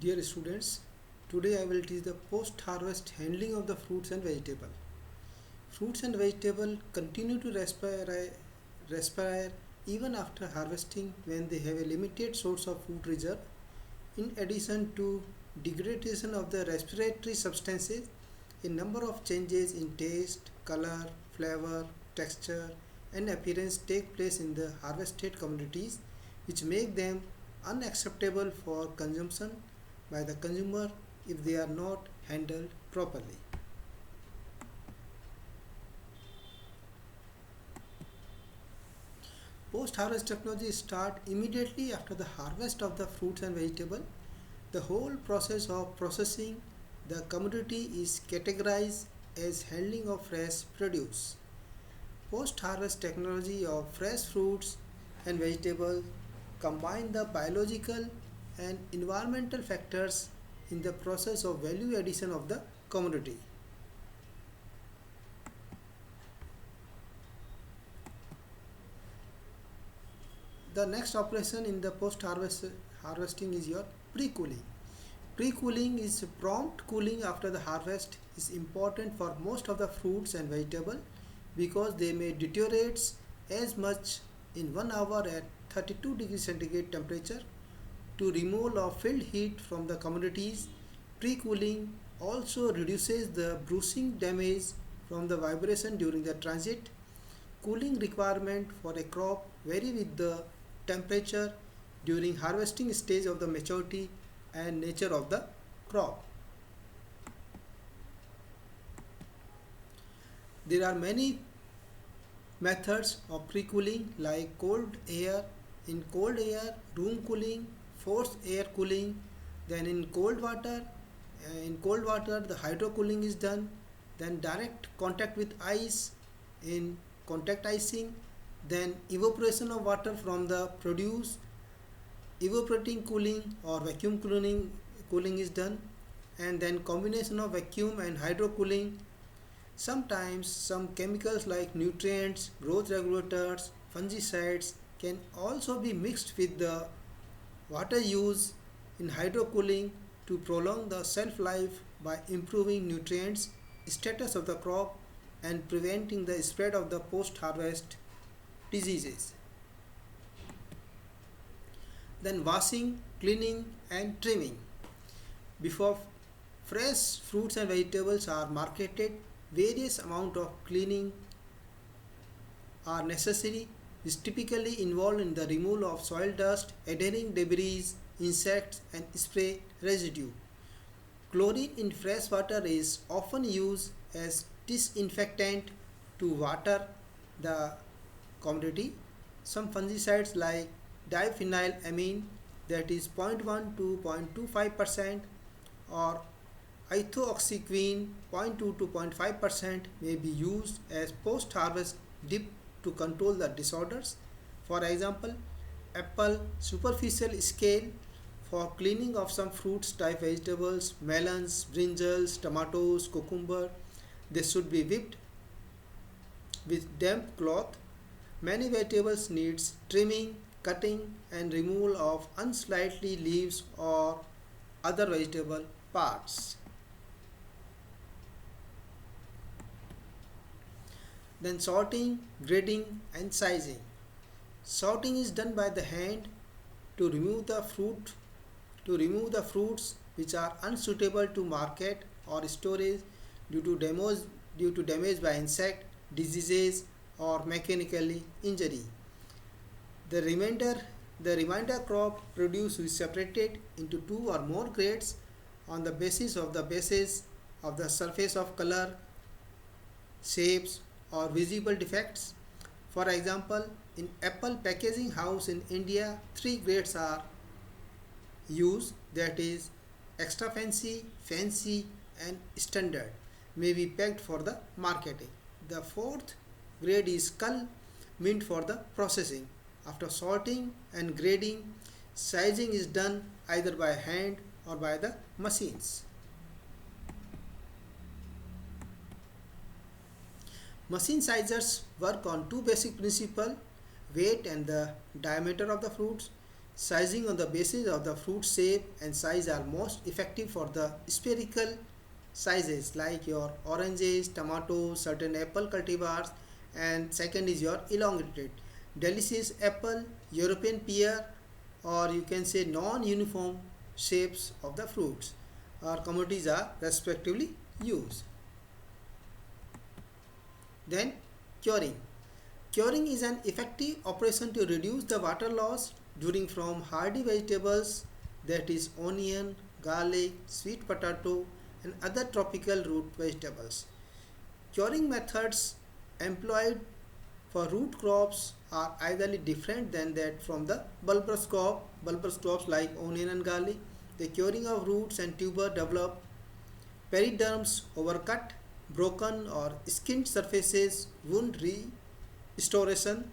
Dear students, today I will teach the post-harvest handling of the fruits and vegetables. Fruits and vegetables continue to respire even after harvesting when they have a limited source of food reserve. In addition to degradation of the respiratory substances, a number of changes in taste, color, flavor, texture, and appearance take place in the harvested commodities, which make them unacceptable for consumption by the consumer if they are not handled properly. Post-harvest technology start immediately after the harvest of the fruits and vegetables. The whole process of processing the commodity is categorized as handling of fresh produce. Post-harvest technology of fresh fruits and vegetables combine the biological and environmental factors in the process of value addition of the commodity. The next operation in the post harvesting is your pre-cooling. Pre-cooling is prompt cooling after the harvest is important for most of the fruits and vegetables because they may deteriorate as much in 1 hour at 32 degrees centigrade temperature. To remove or field heat from the commodities, pre-cooling also reduces the bruising damage from the vibration during the transit. Cooling requirement for a crop vary with the temperature during harvesting stage of the maturity and nature of the crop. There are many methods of pre-cooling like cold air, in cold air room cooling, forced air cooling, then in cold water the hydro cooling is done, then direct contact with ice in contact icing, then evaporation of water from the produce, evaporating cooling or vacuum cooling is done, and then combination of vacuum and hydro cooling. Sometimes some chemicals like nutrients, growth regulators, fungicides can also be mixed with the water used in hydro cooling to prolong the shelf life by improving nutrients status of the crop and preventing the spread of the post harvest diseases. Then washing, cleaning and trimming. Before fresh fruits and vegetables are marketed, various amount of cleaning are necessary, which typically involved in the removal of soil dust, adhering debris, insects and spray residue. Chlorine in fresh water is often used as disinfectant to water the commodity. Some fungicides like diphenylamine, that is 0.1 to 0.25%, or ethioxyquin 0.2 to 0.5% may be used as post harvest dip to control the disorders. For example, apple superficial scale for cleaning of some fruits type vegetables, melons, brinjals, tomatoes, cucumber. They should be whipped with damp cloth. Many vegetables needs trimming, cutting and removal of unsightly leaves or other vegetable parts. Then sorting, grading and sizing. Sorting is done by the hand to remove the fruits which are unsuitable to market or storage due to damage by insect, diseases or mechanically injury. The remainder the remainder crop produce is separated into two or more grades on the basis of the surface of color, shapes or visible defects. For example, in apple packaging house in India, three grades are used, that is extra fancy, fancy and standard may be packed for the marketing. The fourth grade is cull, meant for the processing. After sorting and grading, sizing is done either by hand or by the machines. Machine sizers work on two basic principles: weight and the diameter of the fruits. Sizing on the basis of the fruit shape and size are most effective for the spherical sizes like your oranges, tomatoes, certain apple cultivars, and second is your elongated delicious apple, European pear, or you can say non-uniform shapes of the fruits or commodities are respectively used. Then curing. Curing is an effective operation to reduce the water loss during from hardy vegetables, that is onion, garlic, sweet potato and other tropical root vegetables. Curing methods employed for root crops are either different than that from the bulbous crops like onion and garlic. The curing of roots and tuber develop periderms overcut, broken or skinned surfaces, wound restoration.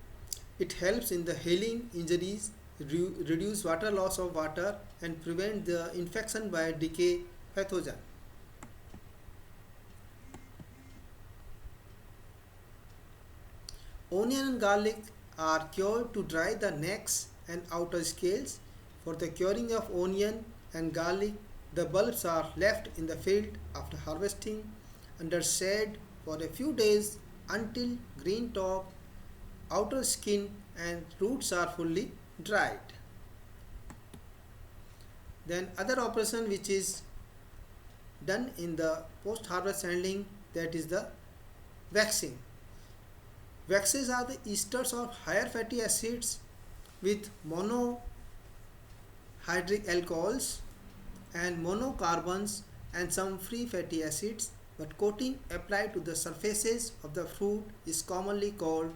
It helps in the healing injuries, reduce water loss of water and prevent the infection by decay pathogen. Onion and garlic are cured to dry the necks and outer scales. For the curing of onion and garlic, the bulbs are left in the field after harvesting under shade for a few days until green top, outer skin and roots are fully dried. Then other operation which is done in the post harvest handling, that is the waxing. Waxes are the esters of higher fatty acids with monohydric alcohols and monocarbons and some free fatty acids, but coating applied to the surfaces of the fruit is commonly called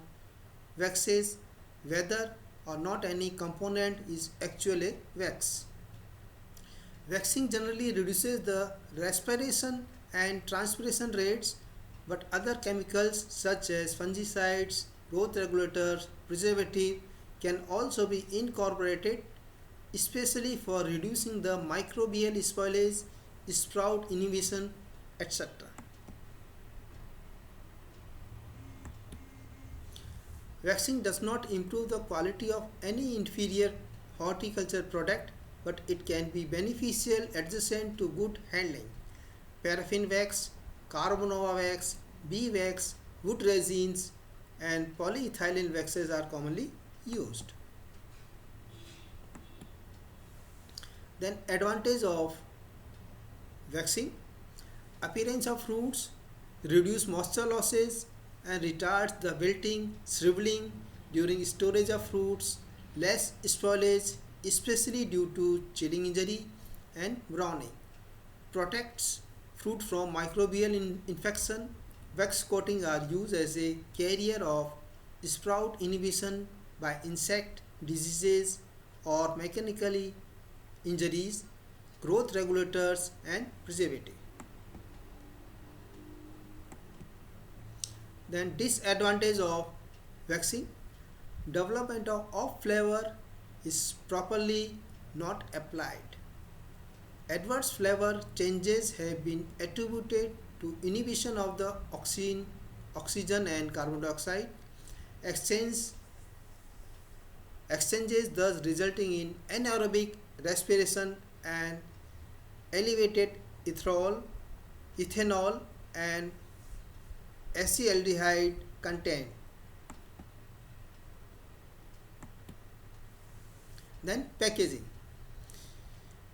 waxes, whether or not any component is actually wax. Waxing generally reduces the respiration and transpiration rates, but other chemicals such as fungicides, growth regulators, preservative can also be incorporated, especially for reducing the microbial spoilage, sprout inhibition, etc. Waxing does not improve the quality of any inferior horticulture product, but it can be beneficial adjacent to good handling. Paraffin wax, carbonova wax, bee wax, wood resins and polyethylene waxes are commonly used. Then advantage of waxing: appearance of fruits, reduce moisture losses and retards the wilting, shriveling during storage of fruits, less spoilage especially due to chilling injury and browning, protects fruit from microbial infection. Wax coating are used as a carrier of sprout inhibition by insect diseases or mechanically injuries, growth regulators and preservative. Then disadvantage of waxing: development of off flavor is properly not applied. Adverse flavor changes have been attributed to inhibition of the oxygen and carbon dioxide exchanges, thus resulting in anaerobic respiration and elevated ethanol and acetaldehyde content. Then packaging.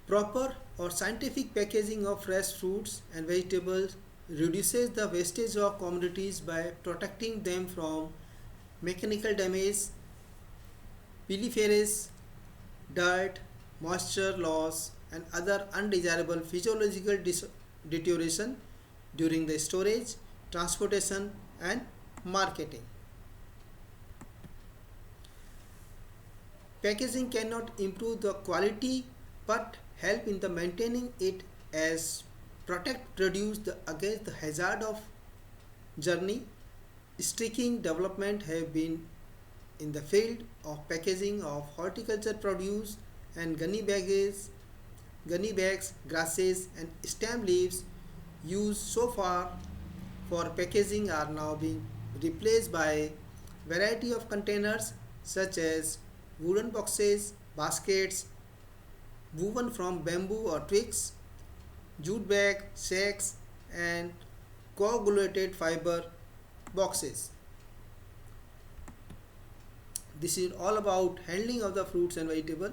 Proper or scientific packaging of fresh fruits and vegetables reduces the wastage of commodities by protecting them from mechanical damage, piliferous, dirt, moisture loss and other undesirable physiological deterioration during the storage, transportation and marketing. Packaging cannot improve the quality but help in the maintaining it as protect produce against the hazard of journey. Streaking development have been in the field of packaging of horticulture produce and gunny bags, grasses and stem leaves used so far for packaging are now being replaced by variety of containers such as wooden boxes, baskets woven from bamboo or twigs, jute bag, sacks, and coagulated fiber boxes. This is all about handling of the fruits and vegetables.